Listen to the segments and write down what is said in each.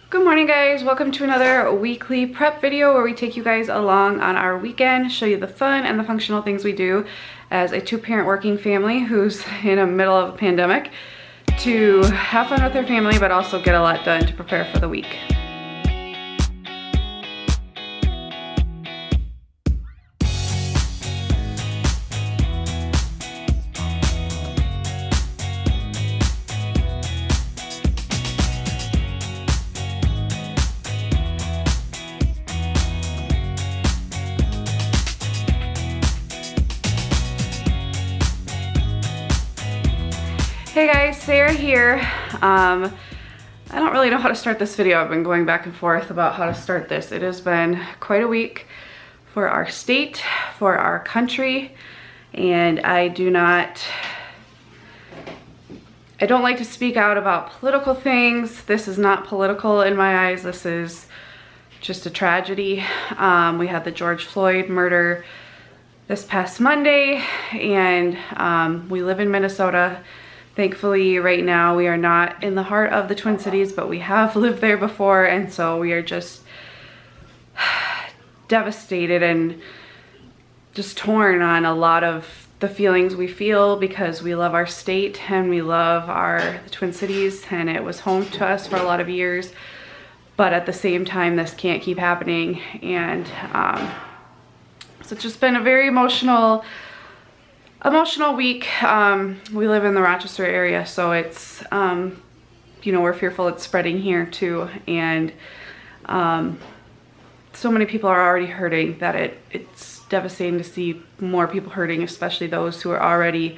Good morning, guys. Welcome to another weekly prep video where we take you guys along on our weekend, show you the fun and the functional things we do as a two-parent working family who's in the middle of a pandemic to have fun with their family but also get a lot done to prepare for the week. Hey guys, Sarah here. I don't really know how to start this video. I've been going back and forth about how to start this. It has been quite a week for our state, for our country, and I don't like to speak out about political things. This is not political in my eyes. This is just a tragedy. We had the George Floyd murder this past Monday, and we live in Minnesota. Thankfully, right now, we are not in the heart of the Twin Cities, but we have lived there before, and so we are just devastated and just torn on a lot of the feelings we feel because we love our state and we love the Twin Cities, and it was home to us for a lot of years. But at the same time, this can't keep happening, and so it's just been a very emotional week. We live in the Rochester area, so it's, you know, we're fearful it's spreading here too. And so many people are already hurting that it's devastating to see more people hurting, especially those who are already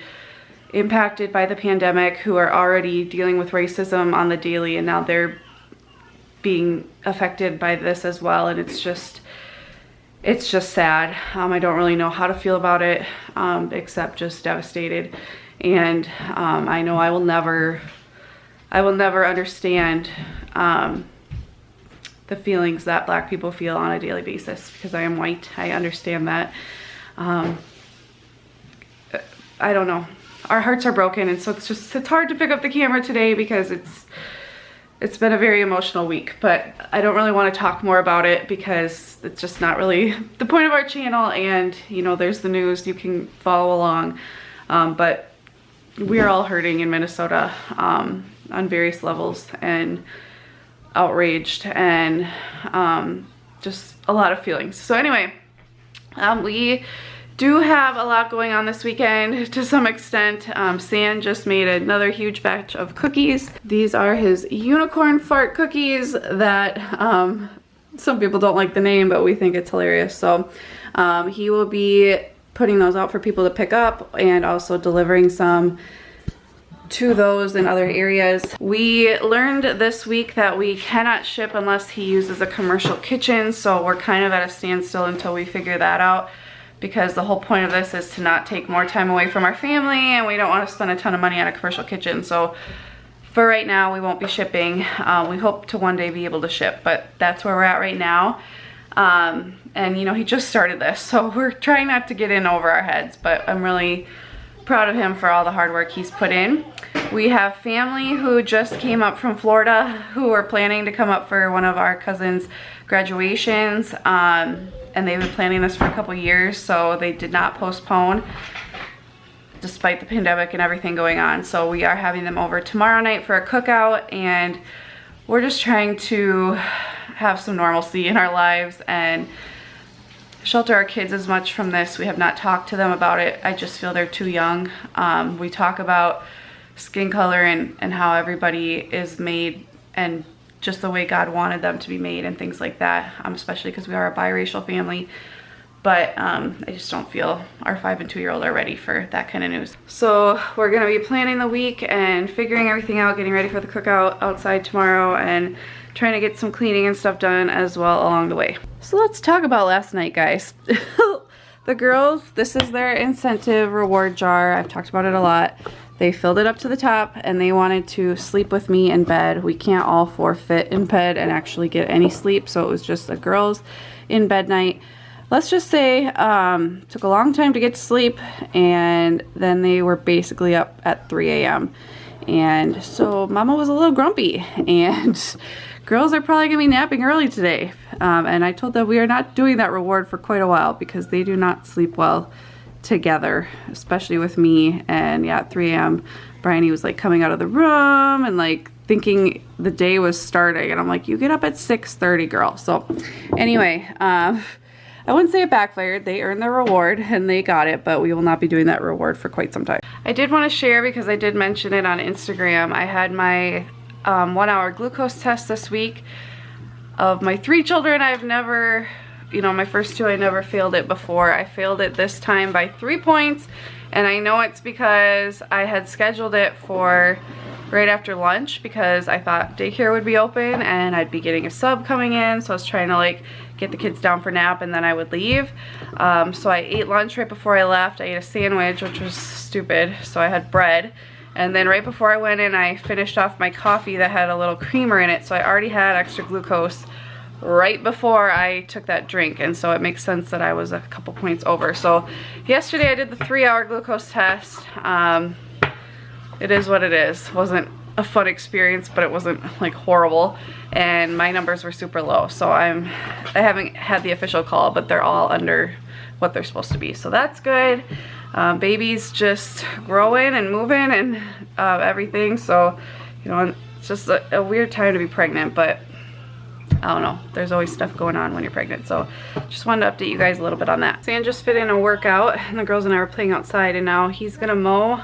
impacted by the pandemic, who are already dealing with racism on the daily, and now they're being affected by this as well. And it's just sad. I don't really know how to feel about it, except just devastated. And I know I will never understand the feelings that Black people feel on a daily basis because I am white. I understand that. I don't know. Our hearts are broken, and so it's hard to pick up the camera today because it's been a very emotional week, but I don't really want to talk more about it because it's just not really the point of our channel. And you know, there's the news, you can follow along, but we are all hurting in Minnesota on various levels and outraged and just a lot of feelings. So anyway, we do have a lot going on this weekend to some extent. Sam just made another huge batch of cookies. These are his unicorn fart cookies that some people don't like the name, but we think it's hilarious. So he will be putting those out for people to pick up and also delivering some to those in other areas. We learned this week that we cannot ship unless he uses a commercial kitchen, so we're kind of at a standstill until we figure that out, because the whole point of this is to not take more time away from our family, and we don't want to spend a ton of money on a commercial kitchen. So for right now, we won't be shipping. We hope to one day be able to ship, but that's where we're at right now. And you know, he just started this, so we're trying not to get in over our heads, but I'm really proud of him for all the hard work he's put in. We have family who just came up from Florida who are planning to come up for one of our cousins' graduations. And they've been planning this for a couple years, so they did not postpone despite the pandemic and everything going on. So we are having them over tomorrow night for a cookout, and we're just trying to have some normalcy in our lives and shelter our kids as much from this. We have not talked to them about it. I just feel they're too young. We talk about skin color and how everybody is made and just the way God wanted them to be made and things like that, especially because we are a biracial family. But I just don't feel our 5 and 2-year-old are ready for that kind of news. So we're gonna be planning the week and figuring everything out, getting ready for the cookout outside tomorrow, and trying to get some cleaning and stuff done as well along the way. So let's talk about last night, guys. The girls, this is their incentive reward jar. I've talked about it a lot. They filled it up to the top and they wanted to sleep with me in bed. We can't all 4 fit in bed and actually get any sleep, so it was just a girls in bed night. Let's just say took a long time to get to sleep, and then they were basically up at 3 a.m. And so Mama was a little grumpy and girls are probably gonna be napping early today. And I told them we are not doing that reward for quite a while because they do not sleep well together, especially with me. And yeah, at 3 a.m. Bryony was like coming out of the room and like thinking the day was starting, and I'm like, you get up at 6:30, girl. So anyway, I wouldn't say it backfired. They earned their reward and they got it, but we will not be doing that reward for quite some time. I did want to share, because I did mention it on Instagram, I had my 1-hour glucose test this week. Of my 3 children, I've never, you know, my first 2, I never failed it before. I failed it this time by 3 points, and I know it's because I had scheduled it for right after lunch because I thought daycare would be open and I'd be getting a sub coming in, so I was trying to like get the kids down for nap and then I would leave. So I ate lunch right before I left. I ate a sandwich, which was stupid, so I had bread. And then right before I went in, I finished off my coffee that had a little creamer in it, so I already had extra glucose right before I took that drink, and so it makes sense that I was a couple points over. So yesterday I did the 3-hour glucose test. It is what it is. Wasn't a fun experience, but it wasn't like horrible, and my numbers were super low. So I haven't had the official call, but they're all under what they're supposed to be, so that's good. Baby's just growing and moving and everything, so you know, it's just a weird time to be pregnant, but I don't know, there's always stuff going on when you're pregnant, so just wanted to update you guys a little bit on that. Sam just fit in a workout, and the girls and I were playing outside, and now he's gonna mow,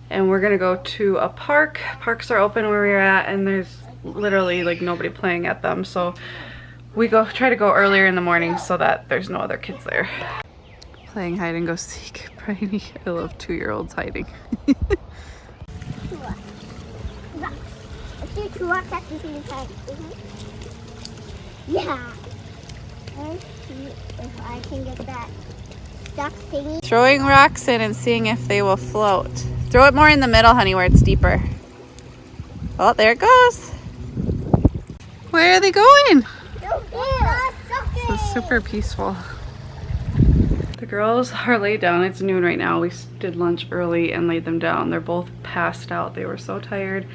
and we're gonna go to a park. Parks are open where we're at, and there's literally like nobody playing at them, so we try to go earlier in the morning so that there's no other kids there. Playing hide and go seek. Bryony, I love 2-year-olds hiding. If you 2 rocks at the same time. Yeah. Let's see if I can get that stuck thingy. Throwing rocks in and seeing if they will float. Throw it more in the middle, honey, where it's deeper. Oh, there it goes. Where are they going? It's super peaceful. The girls are laid down. It's noon right now. We did lunch early and laid them down. They're both passed out. They were so tired.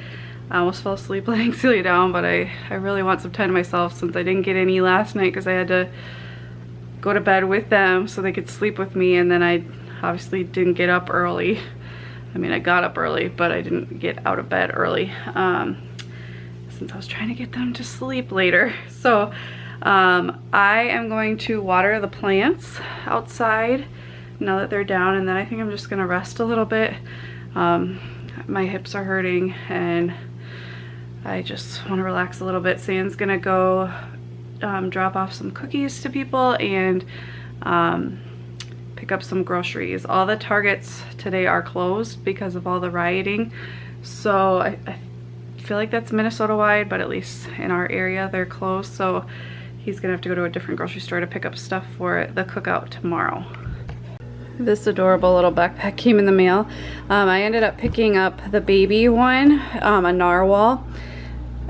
I almost fell asleep laying Celia down, but I really want some time to myself since I didn't get any last night because I had to go to bed with them so they could sleep with me, and then I obviously didn't get up early. I mean, I got up early, but I didn't get out of bed early since I was trying to get them to sleep later. So I am going to water the plants outside now that they're down, and then I think I'm just gonna rest a little bit. My hips are hurting and I just want to relax a little bit. Sam's gonna go drop off some cookies to people and pick up some groceries. All the Targets today are closed because of all the rioting, so I feel like that's Minnesota wide, but at least in our area they're closed, so he's gonna have to go to a different grocery store to pick up stuff for the cookout tomorrow. This adorable little backpack came in the mail. I ended up picking up the baby one, a narwhal,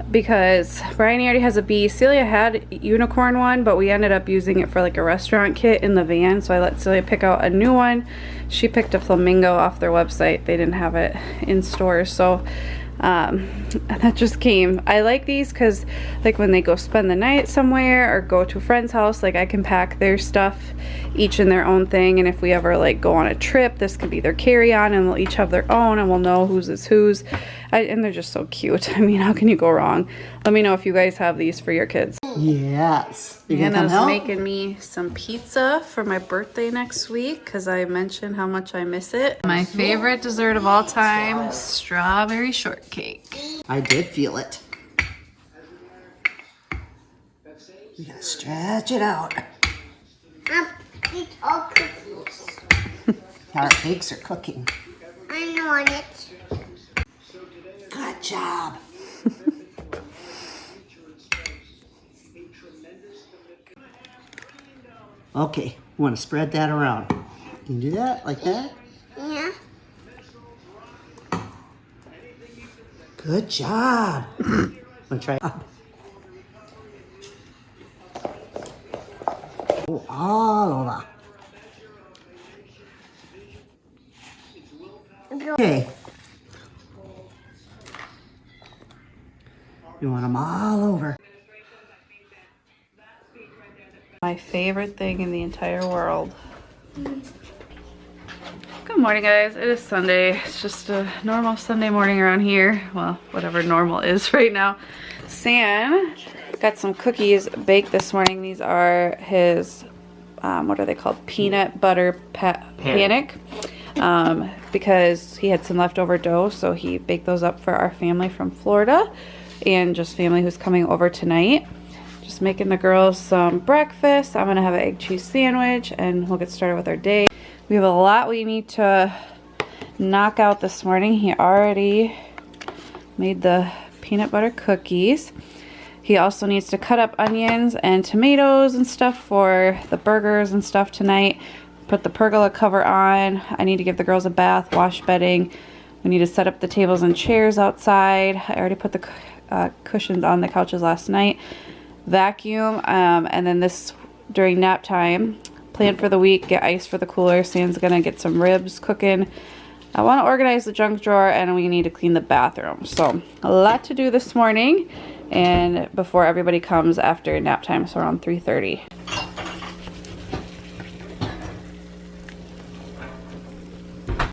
because Bryony already has a bee. Celia had a unicorn one, but we ended up using it for like a restaurant kit in the van, so I let Celia pick out a new one. She picked a flamingo off their website. They didn't have it in stores, so that just came. I like these because like when they go spend the night somewhere or go to a friend's house, like I can pack their stuff each in their own thing, and if we ever like go on a trip, this can be their carry-on and they'll each have their own and we'll know whose is whose. And they're just so cute. I mean, how can you go wrong? Let me know if you guys have these for your kids. Yes. Anna's making me some pizza for my birthday next week because I mentioned how much I miss it. My favorite dessert of all time, strawberry shortcake. I did feel it. You gotta stretch it out. Eat all cookies. Our cakes are cooking. I know on it. Good job. Okay, you want to spread that around. Can you do that like that? Yeah. Good job. I'm gonna try. Oh, all over. Okay. You want them all over. My favorite thing in the entire world. Good morning, guys. It is Sunday. It's just a normal Sunday morning around here. Well, whatever normal is right now. Sam got some cookies baked this morning. These are his, what are they called? Peanut butter panic. Because he had some leftover dough, so he baked those up for our family from Florida and just family who's coming over tonight. Just making the girls some breakfast. I'm gonna have an egg cheese sandwich and we'll get started with our day. We have a lot we need to knock out this morning. He already made the peanut butter cookies. He also needs to cut up onions and tomatoes and stuff for the burgers and stuff tonight. Put the pergola cover on. I need to give the girls a bath, wash bedding. We need to set up the tables and chairs outside. I already put the cushions on the couches last night. Vacuum, and then this during nap time. Plan for the week, get ice for the cooler. Sam's gonna get some ribs cooking. I want to organize the junk drawer and we need to clean the bathroom. So a lot to do this morning and before everybody comes after nap time, so around 3:30.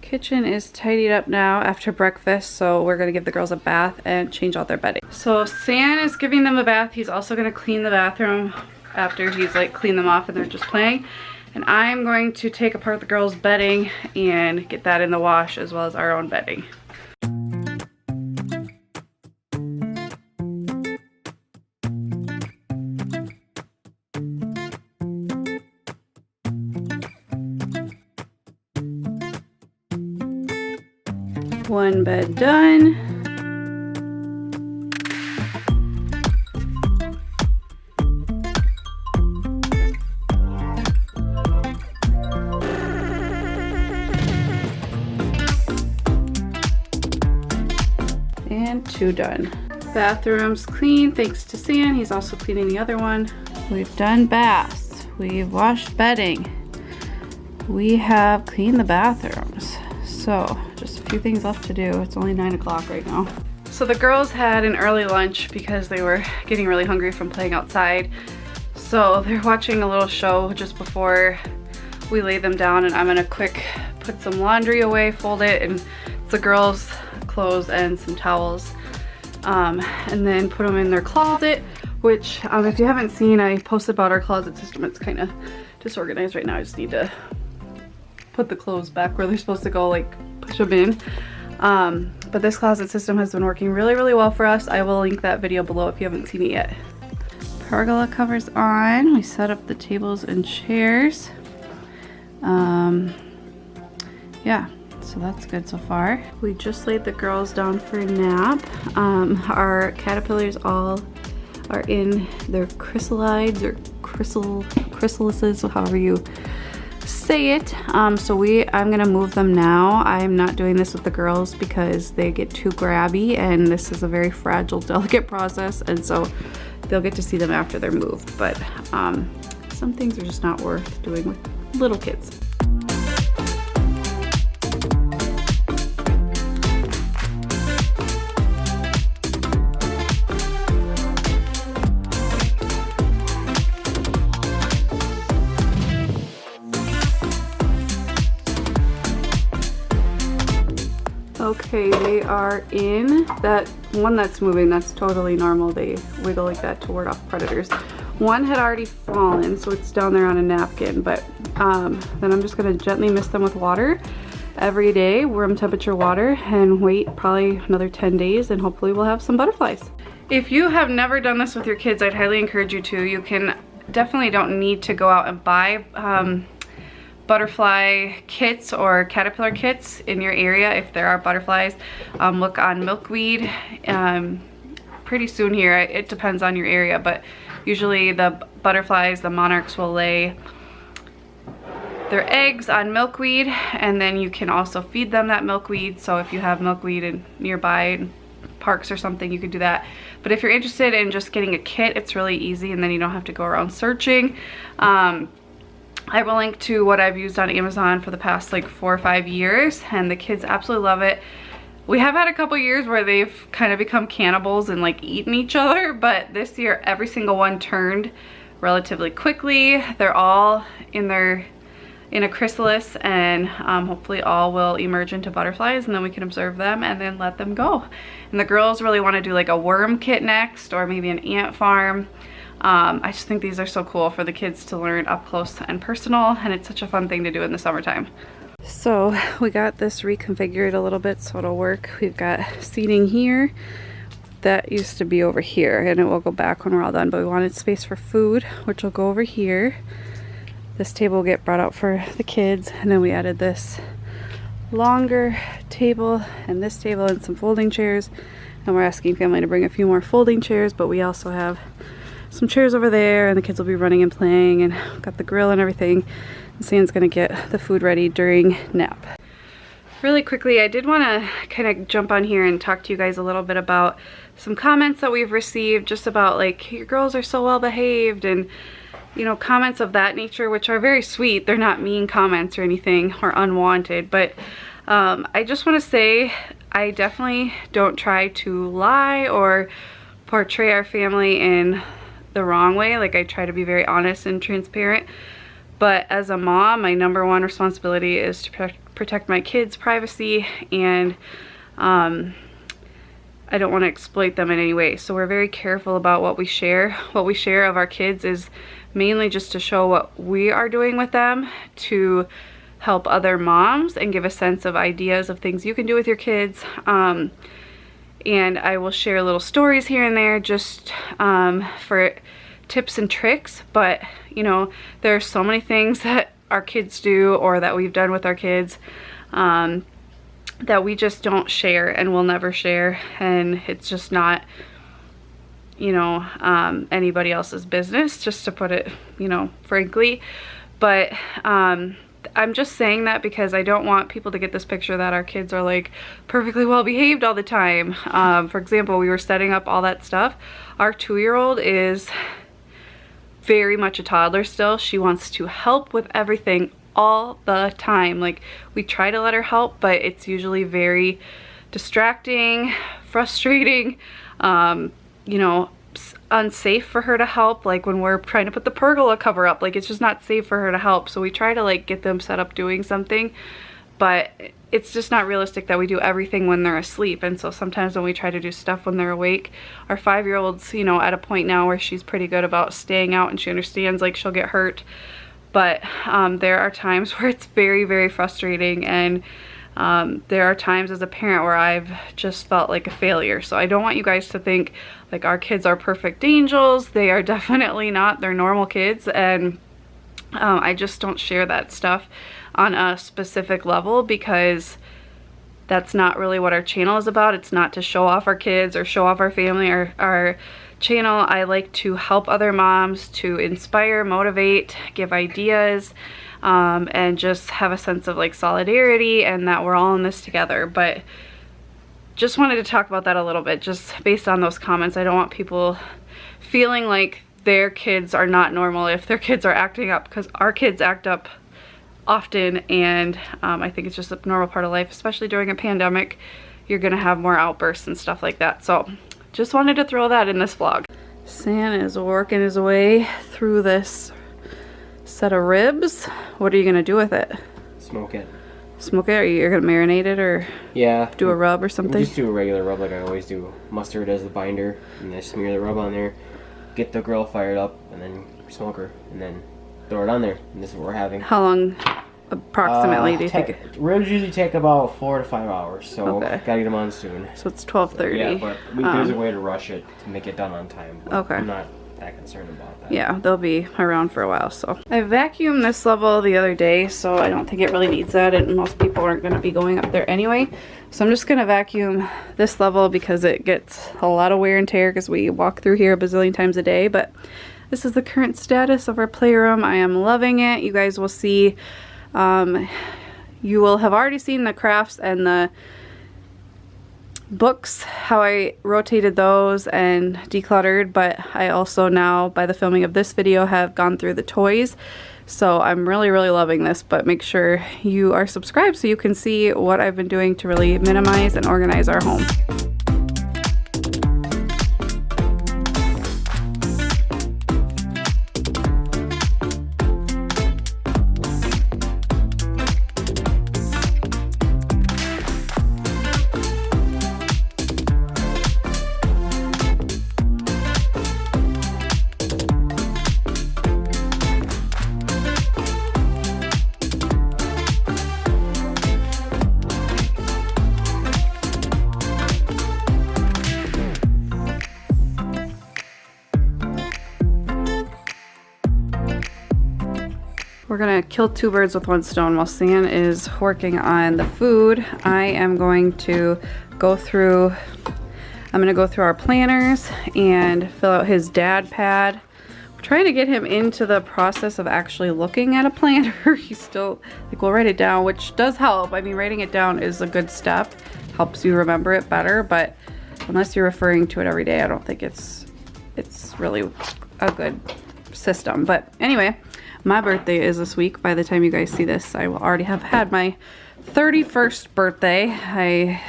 Kitchen is tidied up now after breakfast, so we're gonna give the girls a bath and change out their bedding. So Sam is giving them a bath. He's also gonna clean the bathroom after he's like cleaned them off and they're just playing. And I'm going to take apart the girls' bedding and get that in the wash as well as our own bedding. One bed done. And 2 done. Bathroom's clean thanks to Sam. He's also cleaning the other one. We've done baths. We've washed bedding. We have cleaned the bathrooms. So just a few things left to do. It's only 9 o'clock right now. So the girls had an early lunch because they were getting really hungry from playing outside. So they're watching a little show just before we lay them down, and I'm gonna quick put some laundry away, fold it, and it's the girls' clothes and some towels, and then put them in their closet, which if you haven't seen, I posted about our closet system. It's kind of disorganized right now. I just need to put the clothes back where they're supposed to go, like push them in. But this closet system has been working really, really well for us. I will link that video below if you haven't seen it yet. Pergola covers on. We set up the tables and chairs. Yeah, so that's good so far. We just laid the girls down for a nap. Our caterpillars all are in their chrysalides or chrysalises, however you say it. So I'm gonna move them now. I'm not doing this with the girls because they get too grabby and this is a very fragile, delicate process, and so they'll get to see them after they're moved. But some things are just not worth doing with little kids. Okay, they are in. That one that's moving, that's totally normal. They wiggle like that to ward off predators. One had already fallen, so it's down there on a napkin, but then I'm just gonna gently mist them with water every day, room temperature water, and wait probably another 10 days and hopefully we'll have some butterflies. If you have never done this with your kids, I'd highly encourage you to. You can definitely don't need to go out and buy butterfly kits or caterpillar kits in your area if there are butterflies. Look on milkweed pretty soon here. It depends on your area, but usually the butterflies, the monarchs, will lay their eggs on milkweed, and then you can also feed them that milkweed. So if you have milkweed in nearby parks or something, you could do that. But if you're interested in just getting a kit, it's really easy and then you don't have to go around searching. I will link to what I've used on Amazon for the past like 4 or 5 years, and the kids absolutely love it. We have had a couple years where they've kind of become cannibals and like eaten each other, but this year every single one turned relatively quickly. They're all in a chrysalis, and hopefully all will emerge into butterflies, and then we can observe them and then let them go. And the girls really want to do like a worm kit next, or maybe an ant farm. I just think these are so cool for the kids to learn up close and personal, and it's such a fun thing to do in the summertime. So we got this reconfigured a little bit so it'll work. We've got seating here. That used to be over here, and it will go back when we're all done, but we wanted space for food, which will go over here. This table will get brought out for the kids, and then we added this longer table and this table and some folding chairs, and we're asking family to bring a few more folding chairs, but we also have some chairs over there, and the kids will be running and playing, and we've got the grill and everything. And Sam's gonna get the food ready during nap. Really quickly, I did want to kind of jump on here and talk to you guys a little bit about some comments that we've received, just about like, your girls are so well behaved, and you know, comments of that nature, which are very sweet. They're not mean comments or anything or unwanted, but I just want to say I definitely don't try to lie or portray our family in the wrong way. Like, I try to be very honest and transparent, but as a mom, my number one responsibility is to protect my kids' privacy, and I don't want to exploit them in any way. So we're very careful about what we share. What we share of our kids is mainly just to show what we are doing with them, to help other moms and give a sense of ideas of things you can do with your kids. And I will share little stories here and there just for tips and tricks, but you know, there are so many things that our kids do or that we've done with our kids that we just don't share and will never share, and it's just not, you know, anybody else's business, just to put it, you know, frankly. But I'm just saying that because I don't want people to get this picture that our kids are like perfectly well behaved all the time. For example, we were setting up all that stuff. Our 2-year-old is very much a toddler still. She wants to help with everything all the time. Like, we try to let her help, but it's usually very distracting, frustrating, you know, unsafe for her to help. Like when we're trying to put the pergola cover up, like it's just not safe for her to help. So we try to like get them set up doing something, but it's just not realistic that we do everything when they're asleep. And so sometimes when we try to do stuff when they're awake, our 5-year-old's, you know, at a point now where she's pretty good about staying out, and she understands like she'll get hurt. But there are times where it's very, very frustrating, and there are times as a parent where I've just felt like a failure. So I don't want you guys to think like our kids are perfect angels. They are definitely not. They're normal kids, and I just don't share that stuff on a specific level because that's not really what our channel is about. It's not to show off our kids or show off our family or our channel. I like to help other moms, to inspire, motivate, give ideas, and just have a sense of like solidarity and that we're all in this together. But just wanted to talk about that a little bit, just based on those comments. I don't want people feeling like their kids are not normal if their kids are acting up, because our kids act up often, and I think it's just a normal part of life, especially during a pandemic. You're gonna have more outbursts and stuff like that. So just wanted to throw that in this vlog. Sam is working his way through this set of ribs. What are you gonna do with it? Smoke it. Smoke it? Or you're gonna marinate it, or yeah, do a rub or something? Just do a regular rub like I always do. Mustard as the binder, and then smear the rub on there. Get the grill fired up, and then smoke her, and then throw it on there. And this is what we're having. How long approximately do you think? Ribs usually take about 4 to 5 hours, so okay. Gotta get them on soon. So it's 12:30. Yeah, but there's a way to rush it to make it done on time. But okay. I'm not that concerned about that. Yeah, they'll be around for a while. So I vacuumed this level the other day, so I don't think it really needs that, and most people aren't going to be going up there anyway. So I'm just going to vacuum this level because it gets a lot of wear and tear because we walk through here a bazillion times a day. But this is the current status of our playroom. I am loving it. You guys will see, you will have already seen the crafts and the books, how I rotated those and decluttered, but I also now, by the filming of this video, have gone through the toys. So I'm really, really loving this, but make sure you are subscribed so you can see what I've been doing to really minimize and organize our home. We're gonna kill two birds with one stone. While Stan is working on the food, I am going to go through our planners and fill out his dad pad. We're trying to get him into the process of actually looking at a planner. He's still like, we'll write it down, which does help. I mean, writing it down is a good step, helps you remember it better, but unless you're referring to it every day, I don't think it's really a good system. But anyway, my birthday is this week. By the time you guys see this, I will already have had my 31st birthday. I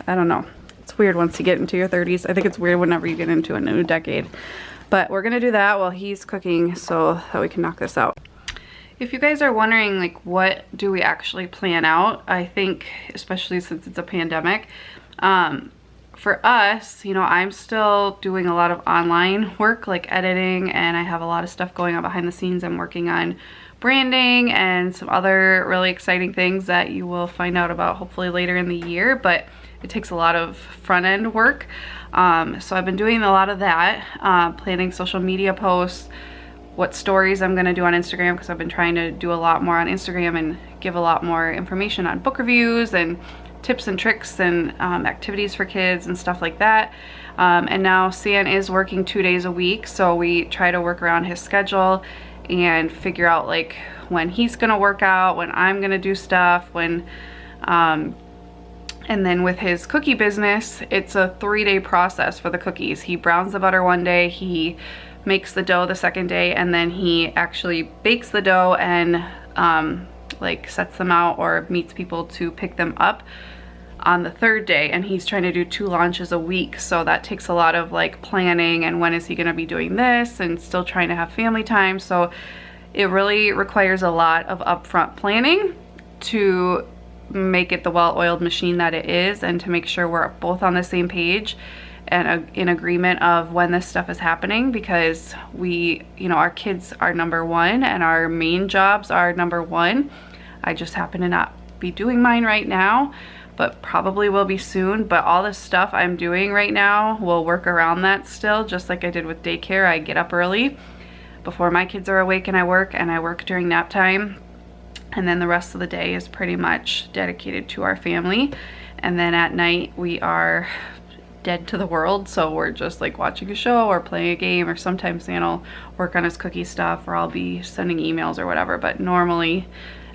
don't know. It's weird once you get into your 30s. I think it's weird whenever you get into a new decade. But we're gonna do that while he's cooking so that we can knock this out. If you guys are wondering, like, what do we actually plan out? I think, especially since it's a pandemic, for us, you know, I'm still doing a lot of online work, like editing, and I have a lot of stuff going on behind the scenes. I'm working on branding and some other really exciting things that you will find out about hopefully later in the year, but it takes a lot of front end work. So I've been doing a lot of that, planning social media posts, what stories I'm gonna do on Instagram, because I've been trying to do a lot more on Instagram and give a lot more information on book reviews and tips and tricks and activities for kids and stuff like that. And now Stan is working 2 days a week, so we try to work around his schedule and figure out like when he's gonna work out, when I'm gonna do stuff, when and then with his cookie business, it's a 3-day process for the cookies. He browns the butter one day, he makes the dough the second day, and then he actually bakes the dough and like sets them out or meets people to pick them up on the 3rd day. And he's trying to do 2 launches a week, so that takes a lot of like planning and when is he gonna be doing this, and still trying to have family time. So it really requires a lot of upfront planning to make it the well-oiled machine that it is, and to make sure we're both on the same page and in agreement of when this stuff is happening, because we, you know, our kids are number one and our main jobs are number one. I just happen to not be doing mine right now, but probably will be soon. But all this stuff I'm doing right now will work around that still, just like I did with daycare. I get up early before my kids are awake and I work during nap time. And then the rest of the day is pretty much dedicated to our family. And then at night we are dead to the world, so we're just like watching a show or playing a game, or sometimes Stan will work on his cookie stuff, or I'll be sending emails or whatever. But normally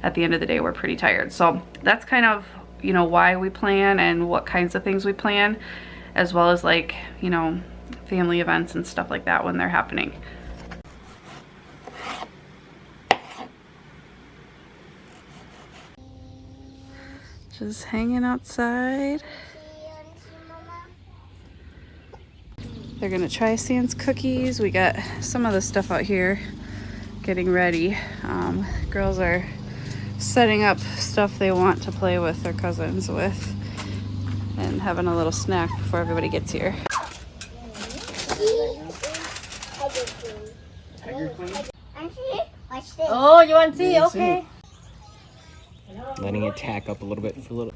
at the end of the day we're pretty tired. So that's kind of, you know, why we plan and what kinds of things we plan, as well as like, you know, family events and stuff like that when they're happening. Just hanging outside. They're gonna try Stan's cookies. We got some of the stuff out here getting ready. Girls are setting up stuff they want to play with their cousins with, and having a little snack before everybody gets here. Watch this. Oh, you want to see? Okay. Letting it tack up a little bit for a little.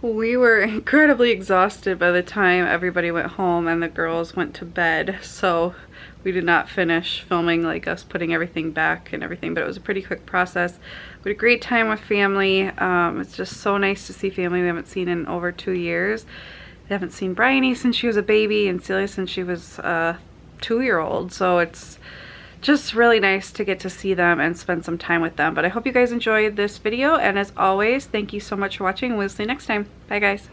We were incredibly exhausted by the time everybody went home and the girls went to bed, so we did not finish filming like us putting everything back and everything, but it was a pretty quick process. We had a great time with family. It's just so nice to see family we haven't seen in over 2 years. We haven't seen Bryony since she was a baby and Celia since she was a 2-year-old, so it's just really nice to get to see them and spend some time with them. But I hope you guys enjoyed this video, and as always, thank you so much for watching. We'll see you next time. Bye guys.